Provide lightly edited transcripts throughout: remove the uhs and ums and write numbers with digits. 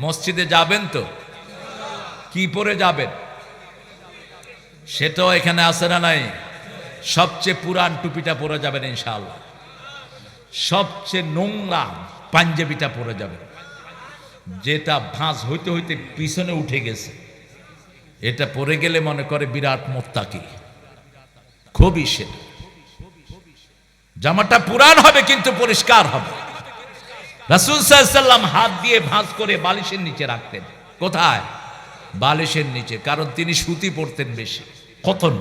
মসজিদে যাবেন তো? কি পরে যাবেন? সেটাও এখানে আছে না নাই? সবচেয়ে পুরান টুপিটা পরে যাবেন ইনশাআল্লাহ। সবচেয়ে নোংরা পাঞ্জাবিটা পরে যাবেন, যেটা ভাঁজ হইতে হইতে পিছনে উঠে গেছে। এটা পরে গেলে মনে করে বিরাট মুত্তাকি, খুবই সেটা। জামাটা পুরান হবে কিন্তু পরিষ্কার হবে। রাসূল সাল্লাল্লাহু আলাইহি ওয়াসাল্লাম হাত দিয়ে ভাঁজ করে বালিশের নিচে রাখতেন। কোথায়? বালিশের নিচে। কারণ তিনি সুতি পরতেন বেশি, কতন।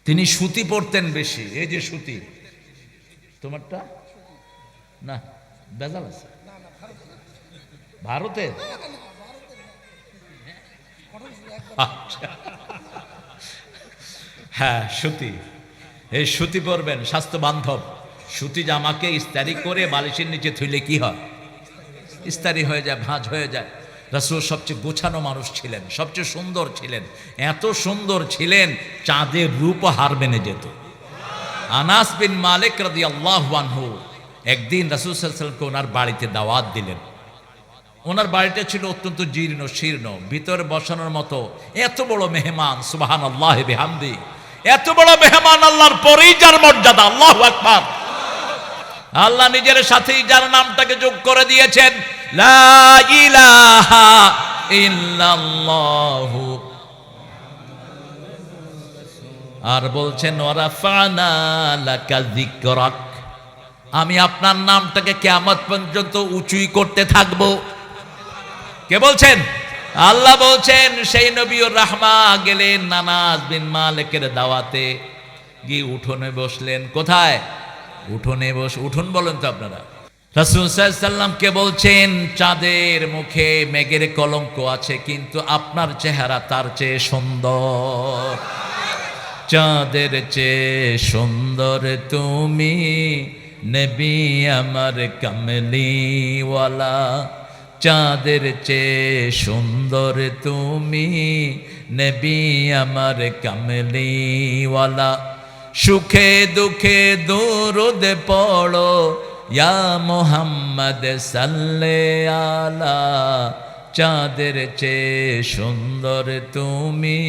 তিনি সুতি পরতেন বেশি। এই যে সুতি, তোমারটা না বেজাল আছে ভারতের। আচ্ছা, হ্যাঁ সুতি। এই সুতি পরবেন, স্বাস্থ্য বান্ধব সুতি জামাকে ইস্তারি করে বালিশের নিচে থুইলে কি হয়? ইস্তারি হয়ে যায়, ভাঁজ হয়ে যায়। রাসূল সবচেয়ে গোছানো মানুষ ছিলেন, সবচেয়ে সুন্দর ছিলেন। এত সুন্দর ছিলেন চাঁদের রূপ হার মেনে যেত। আনাস বিন মালিক রাদিয়াল্লাহু আনহু একদিন রাসূল সাল্লাল্লাহু আলাইহি ওয়াসাল্লামকে ওনার বাড়িতে দাওয়াত দিলেন। ওনার বাড়িটা ছিল অত্যন্ত জীর্ণ শীর্ণ, ভিতরে বসানোর মতো এত বড় মেহমান, সুবহানাল্লাহি বিহামদি, এত বড় মেহমান আল্লাহর পরেই যার মর্যাদা, আল্লাহু আকবার। আল্লাহ নিজের সাথেই যার নামটাকে যোগ করে দিয়েছেন, লা ইলাহা ইল্লাল্লাহু, আর বলছেন ওয়ারাফানা লাকা যিকরাক, আমি আপনার নামটাকে কিয়ামত পর্যন্ত উঁচুই করতে থাকব। কে বলছেন? আল্লাহ বলছেন। সেই নবীর রাহমা গেলেন আনাস বিন মালিকের দাওয়াতে, গিয়ে উঠোনে বসলেন। কোথায়? উঠোনে উঠোন বলেন তো আপনারা। রাসূল সাল্লাল্লাহু আলাইহি ওয়াসাল্লামকে বলছেন, চাঁদের মুখে মেঘের কলঙ্ক আছে, কিন্তু আপনার চেহারা তার চেয়ে সুন্দর। চাঁদের চেয়ে সুন্দর তুমি, নবী আমার কামলিওয়ালা। চাঁদের চেয়ে সুন্দর তুমি, নবী আমার কামলিওয়ালা। সুখে দুঃখে দরুদ পড়ো, ইয়া মুহাম্মদ সাল্লে আলা। চাঁদের চেয়ে সুন্দর তুমি,